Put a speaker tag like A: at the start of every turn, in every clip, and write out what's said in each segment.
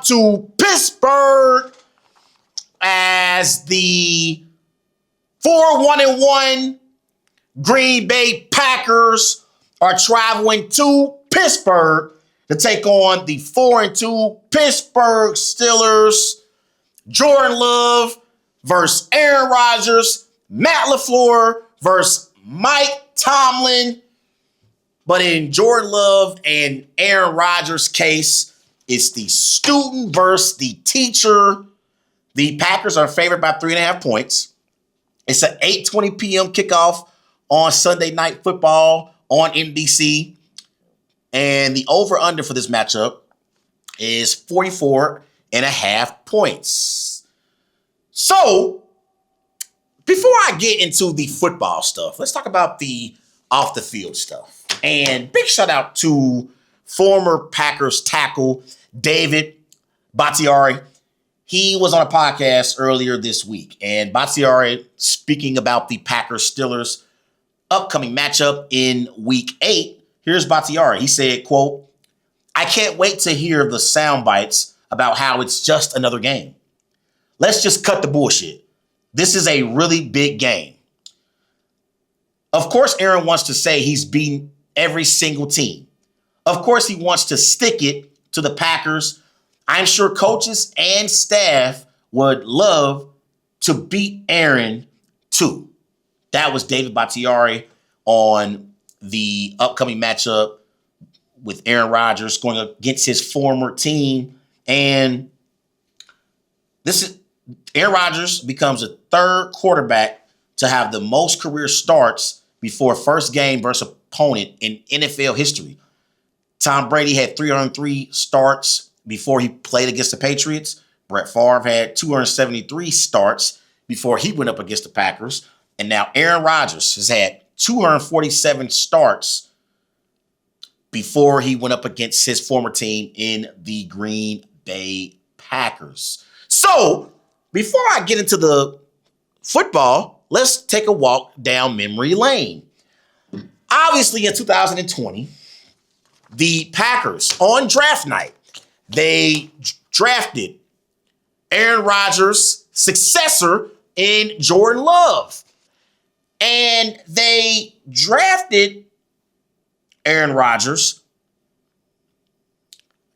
A: to Pittsburgh as the 4-1-1 Green Bay Packers are traveling to Pittsburgh to take on the 4-2 Pittsburgh Steelers. Jordan Love versus Aaron Rodgers. Matt LaFleur versus Mike Tomlin. But in Jordan Love and Aaron Rodgers' case, it's the student versus the teacher. The Packers are favored by 3.5 points. It's an 8:20 p.m. kickoff on Sunday Night Football on NBC. And the over-under for this matchup is 44.5 points. So, before I get into the football stuff, let's talk about the off-the-field stuff. And big shout out to former Packers tackle David Bakhtiari. He was on a podcast earlier this week, and Bakhtiari, speaking about the Packers-Steelers upcoming matchup in Week 8, here's Bakhtiari. He said, quote, "I can't wait to hear the sound bites about how it's just another game. Let's just cut the bullshit. This is a really big game. Of course, Aaron wants to say he's beaten every single team. Of course, he wants to stick it to the Packers. I'm sure coaches and staff would love to beat Aaron too." That was David Bakhtiari on the upcoming matchup with Aaron Rodgers going against his former team. And Aaron Rodgers becomes a third quarterback to have the most career starts before first game versus opponent in NFL history. Tom Brady had 303 starts before he played against the Patriots. Brett Favre had 273 starts before he went up against the Packers. And now Aaron Rodgers has had 247 starts before he went up against his former team in the Green Bay Packers. So, before I get into the football, let's take a walk down memory lane. Obviously, in 2020, the Packers, on draft night, they drafted Aaron Rodgers' successor in Jordan Love. And they drafted Aaron Rodgers.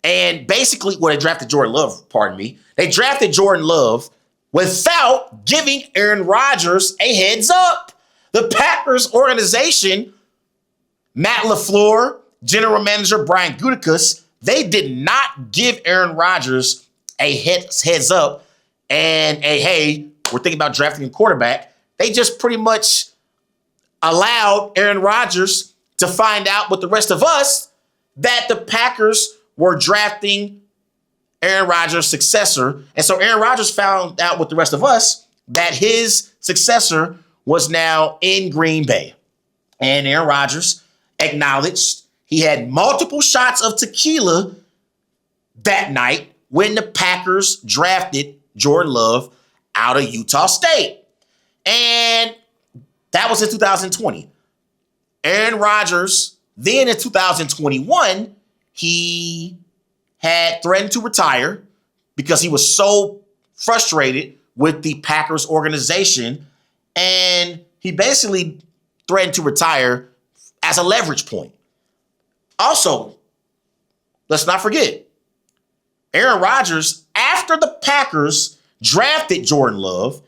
A: And basically, they drafted Jordan Love, pardon me. They drafted Jordan Love without giving Aaron Rodgers a heads up. The Packers organization, Matt LaFleur, General Manager Brian Gutekunst, they did not give Aaron Rodgers a heads up and a, hey, we're thinking about drafting a quarterback. They just pretty much allowed Aaron Rodgers to find out with the rest of us that the Packers were drafting Aaron Rodgers' successor. And so Aaron Rodgers found out with the rest of us that his successor was now in Green Bay. And Aaron Rodgers acknowledged he had multiple shots of tequila that night when the Packers drafted Jordan Love out of Utah State. And that was in 2020. Aaron Rodgers, then in 2021, he had threatened to retire because he was so frustrated with the Packers organization. And he basically threatened to retire as a leverage point. Also, let's not forget, Aaron Rodgers, after the Packers drafted Jordan Love,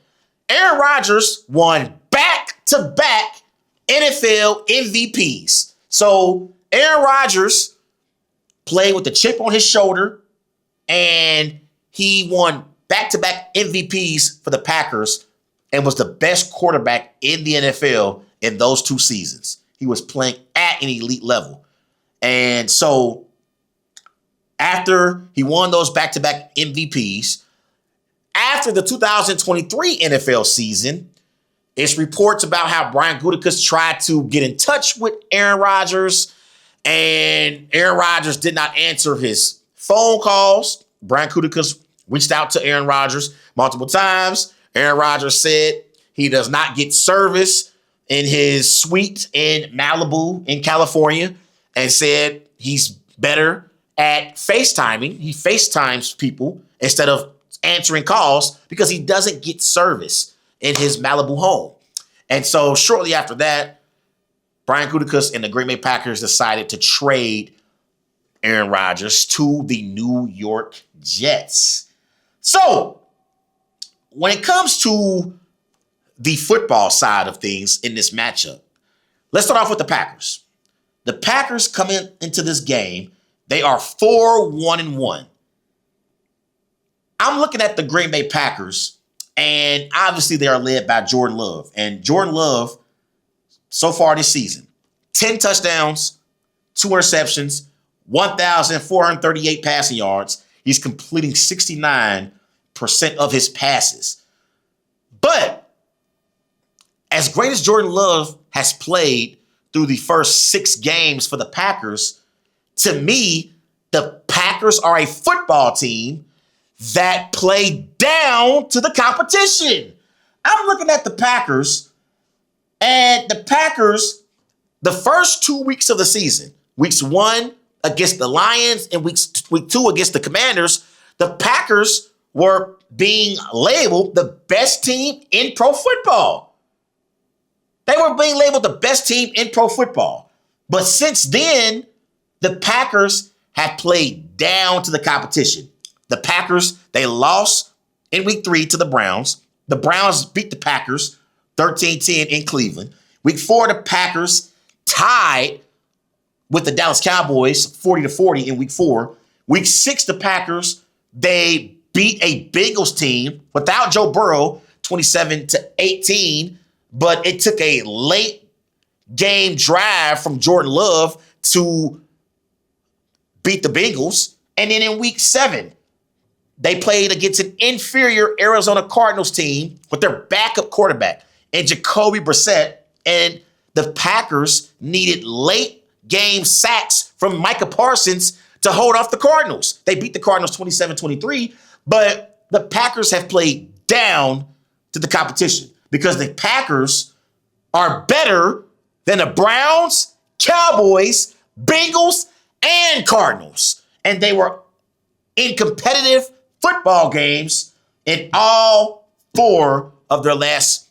A: Aaron Rodgers won back-to-back NFL MVPs. So Aaron Rodgers played with a chip on his shoulder, and he won back-to-back MVPs for the Packers and was the best quarterback in the NFL in those 2 seasons. He was playing at an elite level. And so after he won those back-to-back MVPs, after the 2023 NFL season, it's reports about how Brian Gutekunst tried to get in touch with Aaron Rodgers, and Aaron Rodgers did not answer his phone calls. Brian Gutekunst reached out to Aaron Rodgers multiple times. Aaron Rodgers said he does not get service in his suite in Malibu in California, and said he's better at FaceTiming. He FaceTimes people instead of answering calls because he doesn't get service in his Malibu home. And so shortly after that, Brian Gutekunst and the Green Bay Packers decided to trade Aaron Rodgers to the New York Jets. So when it comes to the football side of things in this matchup, let's start off with the Packers. The Packers come into this game. They are 4-1-1. I'm looking at the Green Bay Packers, and obviously they are led by Jordan Love. And Jordan Love, so far this season, 10 touchdowns, 2 interceptions, 1,438 passing yards. He's completing 69% of his passes. But as great as Jordan Love has played through the first 6 games for the Packers, to me, the Packers are a football team that play down to the competition. I'm looking at the Packers, and the Packers, the first 2 weeks of the season, weeks 1 against the Lions and week 2 against the Commanders, the Packers were being labeled the best team in pro football. They were being labeled the best team in pro football. But since then, the Packers have played down to the competition. The Packers, they lost in week 3 to the Browns. The Browns beat the Packers 13-10 in Cleveland. Week 4, the Packers tied with the Dallas Cowboys 40-40 in week 4. Week 6, the Packers, they beat a Bengals team without Joe Burrow 27-18, but it took a late game drive from Jordan Love to beat the Bengals. And then in week 7, they played against an inferior Arizona Cardinals team with their backup quarterback and Jacoby Brissett. And the Packers needed late game sacks from Micah Parsons to hold off the Cardinals. They beat the Cardinals 27-23, but the Packers have played down to the competition because the Packers are better than the Browns, Cowboys, Bengals, and Cardinals. And they were in competitive football games in all 4 of their last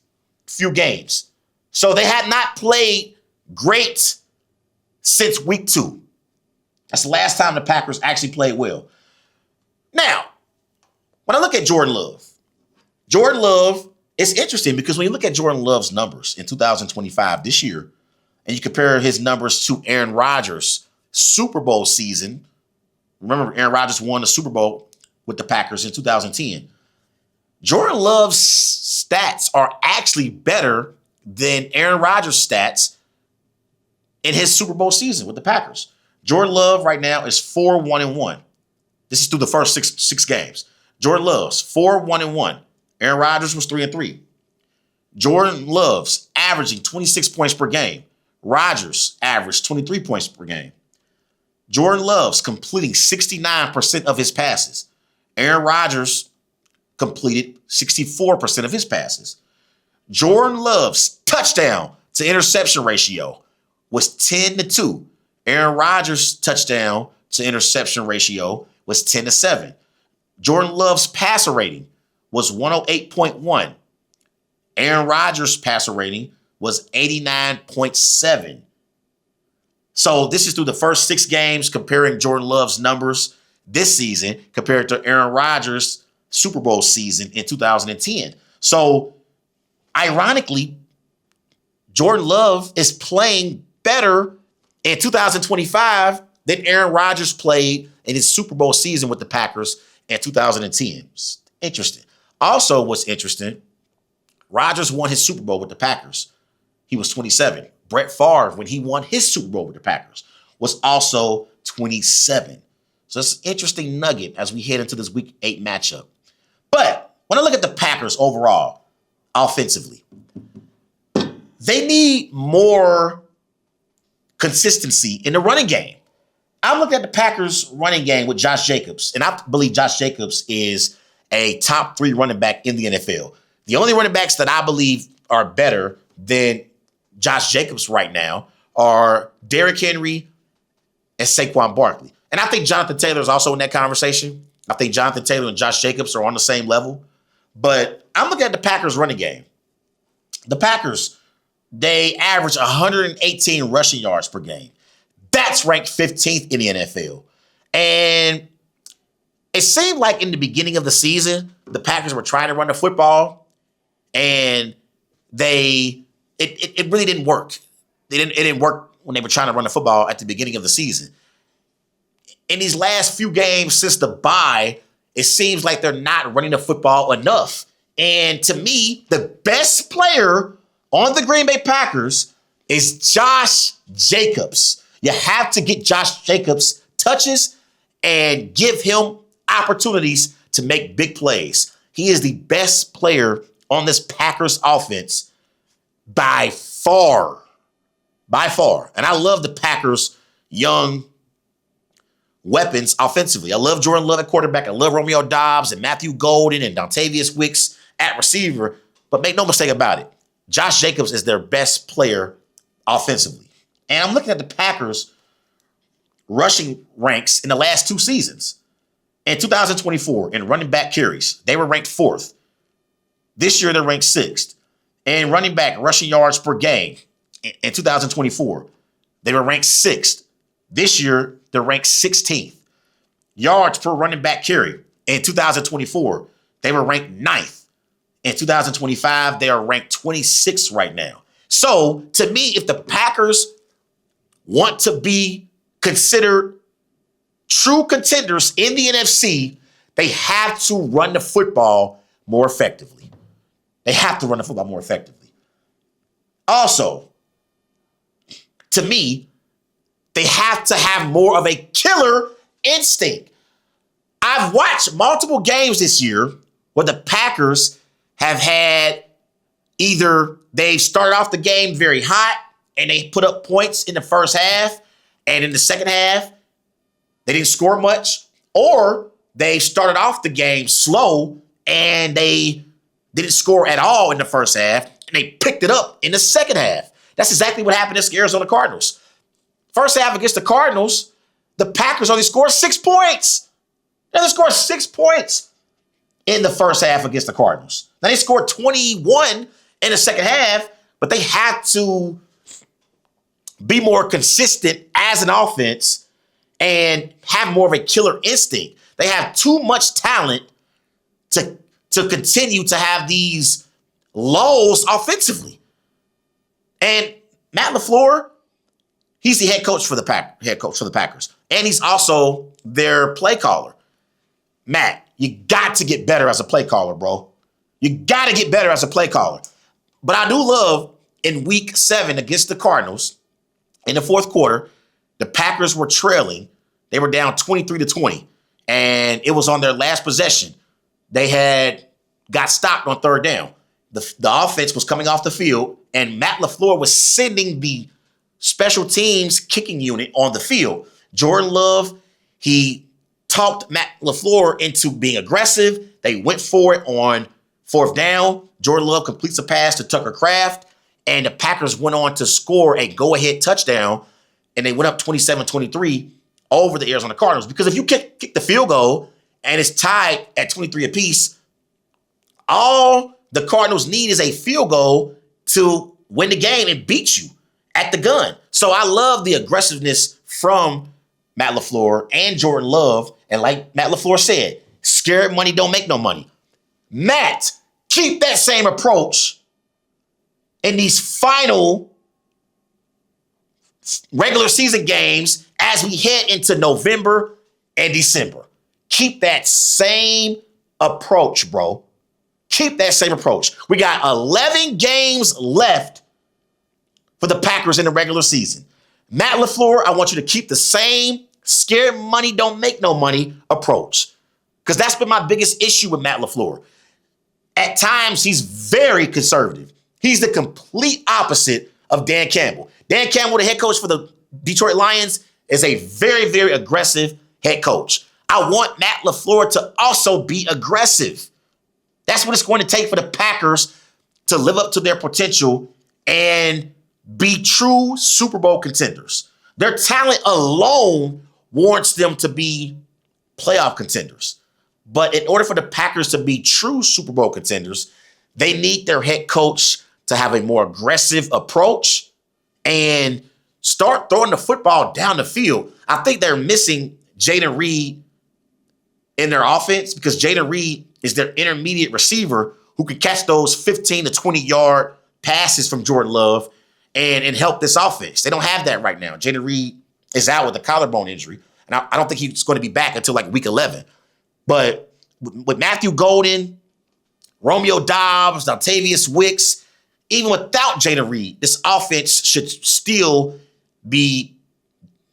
A: few games. So they had not played great since week 2. That's the last time the Packers actually played well. Now, when I look at Jordan Love, it's interesting because when you look at Jordan Love's numbers in 2025, this year, and you compare his numbers to Aaron Rodgers' Super Bowl season, remember Aaron Rodgers won the Super Bowl with the Packers in 2010. Jordan Love's stats are actually better than Aaron Rodgers' stats in his Super Bowl season with the Packers. Jordan Love right now is 4-1-1. This is through the first six games. Jordan Love's 4-1-1. Aaron Rodgers was 3-3. Jordan Love's averaging 26 points per game. Rodgers averaged 23 points per game. Jordan Love's completing 69% of his passes. Aaron Rodgers completed 64% of his passes. Jordan Love's touchdown to interception ratio was 10-2. Aaron Rodgers' touchdown to interception ratio was 10-7. Jordan Love's passer rating was 108.1. Aaron Rodgers' passer rating was 89.7. So this is through the first 6 games comparing Jordan Love's numbers this season compared to Aaron Rodgers' Super Bowl season in 2010. So ironically, Jordan Love is playing better in 2025 than Aaron Rodgers played in his Super Bowl season with the Packers in 2010. It's interesting. Also, what's interesting, Rodgers won his Super Bowl with the Packers. He was 27. Brett Favre, when he won his Super Bowl with the Packers, was also 27. So it's an interesting nugget as we head into this Week 8 matchup. But when I look at the Packers overall, offensively, they need more consistency in the running game. I'm looking at the Packers running game with Josh Jacobs, and I believe Josh Jacobs is a top 3 running back in the NFL. The only running backs that I believe are better than Josh Jacobs right now are Derrick Henry and Saquon Barkley. And I think Jonathan Taylor is also in that conversation. I think Jonathan Taylor and Josh Jacobs are on the same level. But I'm looking at the Packers running game. The Packers, they average 118 rushing yards per game. That's ranked 15th in the NFL. And it seemed like in the beginning of the season, the Packers were trying to run the football, and it really didn't work. It didn't work when they were trying to run the football at the beginning of the season. In these last few games since the bye, it seems like they're not running the football enough. And to me, the best player on the Green Bay Packers is Josh Jacobs. You have to get Josh Jacobs touches and give him opportunities to make big plays. He is the best player on this Packers offense by far. By far. And I love the Packers' young weapons offensively. I love Jordan Love at quarterback. I love Romeo Doubs and Matthew Golden and Dontavius Wicks at receiver. But make no mistake about it, Josh Jacobs is their best player offensively. And I'm looking at the Packers rushing ranks in the last two seasons. In 2024, in running back carries, they were ranked 4th. This year, they're ranked 6th. And running back rushing yards per game in 2024, they were ranked 6th. This year, they're ranked 16th. Yards per running back carry in 2024, they were ranked 9th. In 2025, they are ranked 26th right now. So, to me, if the Packers want to be considered true contenders in the NFC, they have to run the football more effectively. They have to run the football more effectively. Also, to me, they have to have more of a killer instinct. I've watched multiple games this year where the Packers have had either they started off the game very hot and they put up points in the first half, and in the second half, they didn't score much, or they started off the game slow and they didn't score at all in the first half, and they picked it up in the second half. That's exactly what happened against the Arizona Cardinals. First half against the Cardinals, the Packers only scored 6 points. They only scored 6 points in the first half against the Cardinals. Now they scored 21 in the second half, but they had to be more consistent as an offense and have more of a killer instinct. They have too much talent to continue to have these lulls offensively. And Matt LaFleur, he's the head coach for the Packers. And he's also their play caller. Matt, you got to get better as a play caller, bro. You got to get better as a play caller. But I do love in week 7 against the Cardinals, in the fourth quarter, the Packers were trailing. They were down 23-20. And it was on their last possession. They had got stopped on third down. The offense was coming off the field, and Matt LaFleur was sending the special teams kicking unit on the field. Jordan Love, he talked Matt LaFleur into being aggressive. They went for it on fourth down. Jordan Love completes a pass to Tucker Kraft, and the Packers went on to score a go-ahead touchdown, and they went up 27-23 over the Arizona Cardinals. Because if you kick the field goal and it's tied at 23 apiece, all the Cardinals need is a field goal to win the game and beat you at the gun. So I love the aggressiveness from Matt LaFleur and Jordan Love. And like Matt LaFleur said, scared money don't make no money. Matt, keep that same approach in these final regular season games as we head into November and December. Keep that same approach, bro. Keep that same approach. We got 11 games left for the Packers in the regular season. Matt LaFleur, I want you to keep the same scared money don't make no money approach. Because that's been my biggest issue with Matt LaFleur. At times, he's very conservative. He's the complete opposite of Dan Campbell. Dan Campbell, the head coach for the Detroit Lions, is a very, very aggressive head coach. I want Matt LaFleur to also be aggressive. That's what it's going to take for the Packers to live up to their potential and be true Super Bowl contenders. Their talent alone warrants them to be playoff contenders. But in order for the Packers to be true Super Bowl contenders, they need their head coach to have a more aggressive approach and start throwing the football down the field. I think they're missing Jayden Reed in their offense because Jayden Reed is their intermediate receiver who can catch those 15 to 20-yard passes from Jordan Love and help this offense. They don't have that right now. Jayden Reed is out with a collarbone injury, and I don't think he's going to be back until like week 11. But with Matthew Golden, Romeo Doubs, Dontavius Wicks, even without Jayden Reed, this offense should still be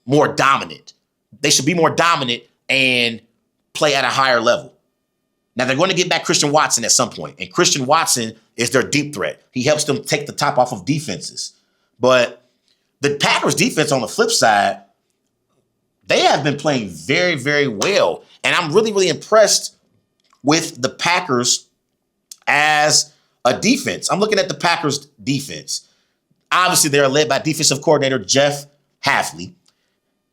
A: more dominant. They should be more dominant and play at a higher level. Now, they're going to get back Christian Watson at some point, and Christian Watson is their deep threat. He helps them take the top off of defenses. But the Packers defense on the flip side, they have been playing very, very well. And I'm really, really impressed with the Packers as a defense. I'm looking at the Packers defense. Obviously, they're led by defensive coordinator Jeff Hafley.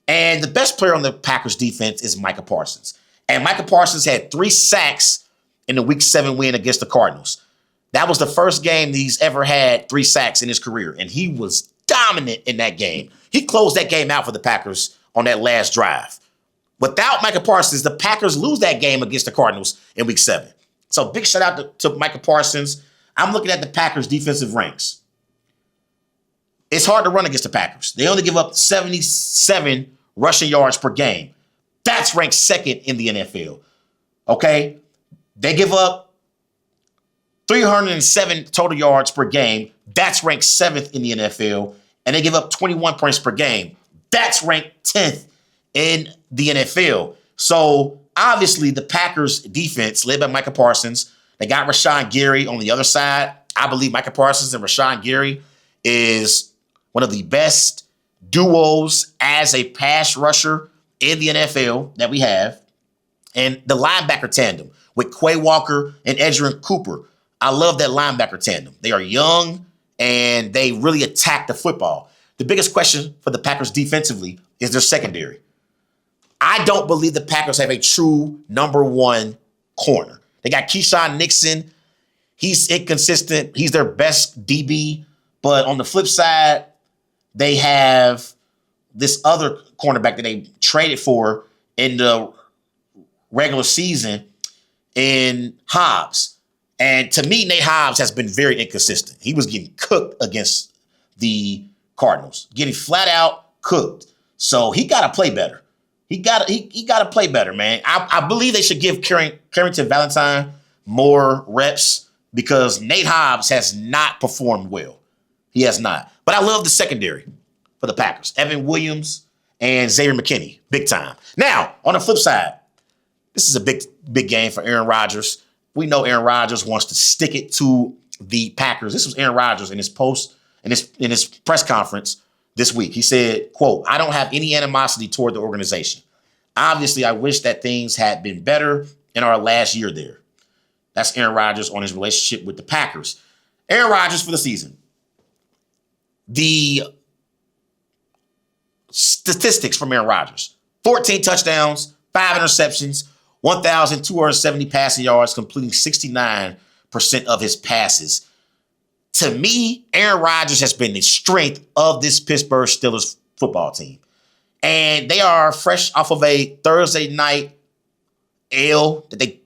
A: And the best player on the Packers defense is Micah Parsons. And Micah Parsons had 3 sacks in the Week 7 win against the Cardinals. That was the first game that he's ever had 3 sacks in his career. And he was dominant in that game. He closed that game out for the Packers on that last drive. Without Micah Parsons, the Packers lose that game against the Cardinals in Week 7. So big shout out to Micah Parsons. I'm looking at the Packers defensive ranks. It's hard to run against the Packers. They only give up 77 rushing yards per game. That's ranked second in the NFL. Okay? They give up 307 total yards per game. That's ranked 7th in the NFL. And they give up 21 points per game. That's ranked 10th in the NFL. So obviously the Packers defense led by Micah Parsons. They got Rashawn Gary on the other side. I believe Micah Parsons and Rashawn Gary is one of the best duos as a pass rusher in the NFL that we have. And the linebacker tandem with Quay Walker and Edgerrin Cooper. I love that linebacker tandem. They are young and they really attack the football. The biggest question for the Packers defensively is their secondary. I don't believe the Packers have a true number 1 corner. They got Keyshawn Nixon. He's inconsistent. He's their best DB. But on the flip side, they have this other cornerback that they traded for in the regular season in Hobbs. And to me, Nate Hobbs has been very inconsistent. He was getting cooked against the Cardinals, getting flat out cooked. So he got to play better. He got to play better, man. I believe they should give Carrington Valentine more reps because Nate Hobbs has not performed well. He has not. But I love the secondary for the Packers. Evan Williams and Xavier McKinney, big time. Now, on the flip side, this is a big game for Aaron Rodgers. We know Aaron Rodgers wants to stick it to the Packers. This was Aaron Rodgers in his press conference this week. He said, quote, "I don't have any animosity toward the organization. Obviously, I wish that things had been better in our last year there." That's Aaron Rodgers on his relationship with the Packers. Aaron Rodgers for the season. The statistics from Aaron Rodgers: 14 touchdowns, 5 interceptions, 1,270 passing yards, completing 69% of his passes. To me, Aaron Rodgers has been the strength of this Pittsburgh Steelers football team. And they are fresh off of a Thursday night L that they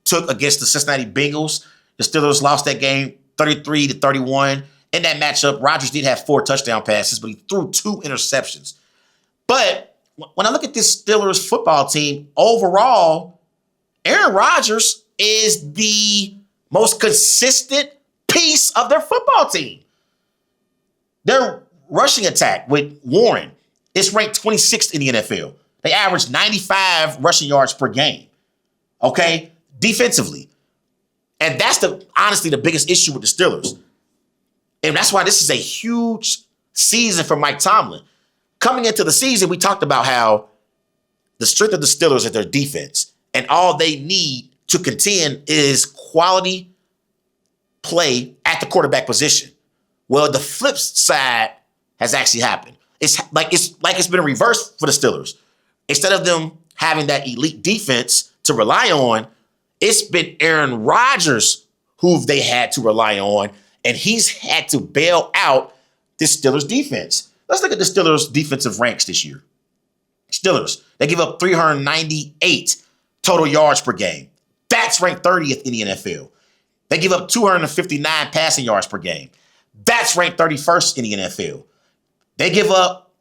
A: took against the Cincinnati Bengals. The Steelers lost that game 33-31. In that matchup, Rodgers did have 4 touchdown passes, but he threw 2 interceptions. But when I look at this Steelers football team, overall, Aaron Rodgers is the most consistent piece of their football team. Their rushing attack with Warren is ranked 26th in the NFL. They average 95 rushing yards per game. Okay? Defensively. And that's honestly the biggest issue with the Steelers. And that's why this is a huge season for Mike Tomlin. Coming into the season, we talked about how the strength of the Steelers is their defense. And all they need to contend is quality play at the quarterback position. Well, the flip side has actually happened. It's like it's been a reverse for the Steelers. instead of them having that elite defense to rely on, it's been Aaron Rodgers who they had to rely on, and he's had to bail out this Steelers defense. Let's look at the Steelers defensive ranks this year. Steelers, they give up 398 total yards per game. That's ranked 30th in the NFL. They give up 259 passing yards per game. That's ranked 31st in the NFL. They give up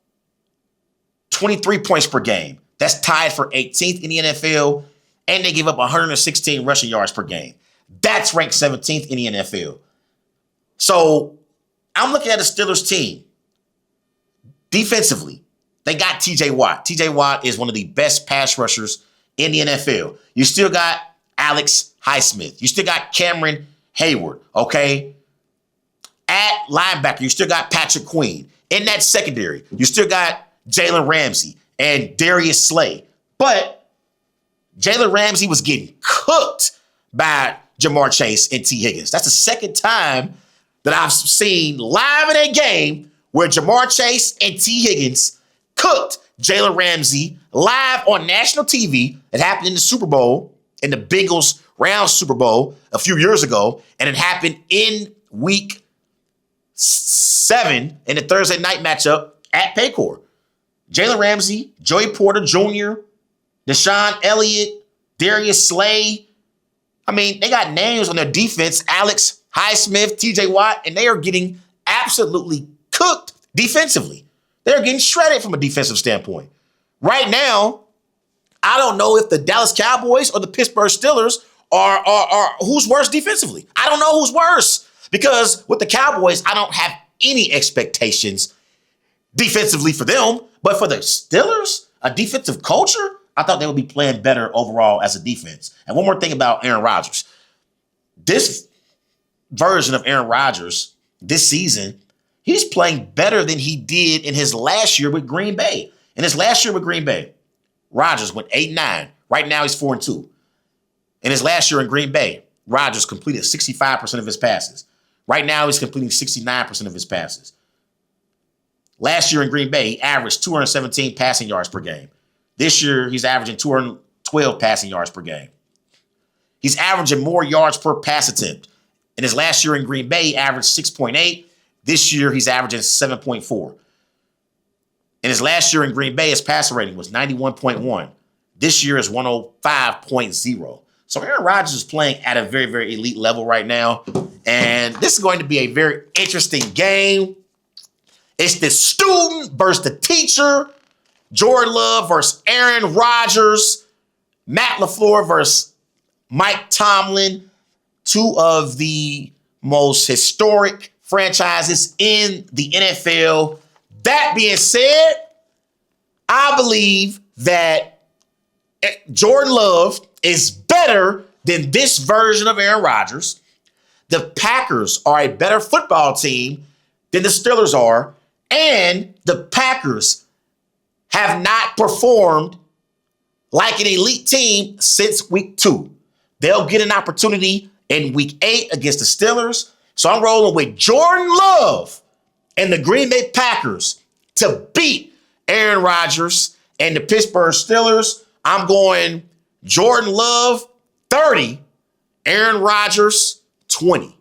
A: 23 points per game. That's tied for 18th in the NFL. And they give up 116 rushing yards per game. That's ranked 17th in the NFL. So I'm looking at the Steelers team. Defensively, they got TJ Watt. TJ Watt is one of the best pass rushers in the NFL. You still got Alex Highsmith. You still got Cameron Hayward, okay? At linebacker, you still got Patrick Queen. In that secondary, you still got Jalen Ramsey and Darius Slay. But Jalen Ramsey was getting cooked by Jamar Chase and T. Higgins. That's the second time that I've seen live in a game where Jamar Chase and T. Higgins cooked Jalen Ramsey live on national TV. It happened in the Super Bowl, in the Bengals round Super Bowl a few years ago, and it happened in week 7 in the Thursday night matchup at Paycor. Jalen Ramsey, Joey Porter Jr., Deshaun Elliott, Darius Slay. I mean, they got names on their defense, Alex Highsmith, TJ Watt, and they are getting absolutely cooked defensively. They're getting shredded from a defensive standpoint. Right now, I don't know if the Dallas Cowboys or the Pittsburgh Steelers are who's worse defensively. I don't know who's worse because with the Cowboys, I don't have any expectations defensively for them. But for the Steelers, a defensive culture, I thought they would be playing better overall as a defense. And one more thing about Aaron Rodgers. This version of Aaron Rodgers this season, he's playing better than he did in his last year with Green Bay. In his last year with Green Bay, Rodgers went 8-9. Right now, he's 4-2. In his last year in Green Bay, Rodgers completed 65% of his passes. Right now, he's completing 69% of his passes. Last year in Green Bay, he averaged 217 passing yards per game. This year, he's averaging 212 passing yards per game. He's averaging more yards per pass attempt. In his last year in Green Bay, he averaged 6.8. This year, he's averaging 7.4. In his last year in Green Bay, his passer rating was 91.1. This year is 105.0. So Aaron Rodgers is playing at a very, very elite level right now. And this is going to be a very interesting game. It's the student versus the teacher. Jordan Love versus Aaron Rodgers. Matt LaFleur versus Mike Tomlin. Two of the most historic franchises in the NFL. That being said, I believe that Jordan Love is better than this version of Aaron Rodgers. The Packers are a better football team than the Steelers are, and the Packers have not performed like an elite team since week 2. They'll get an opportunity in week 8 against the Steelers. So I'm rolling with Jordan Love and the Green Bay Packers to beat Aaron Rodgers and the Pittsburgh Steelers. I'm going Jordan Love 30, Aaron Rodgers 20.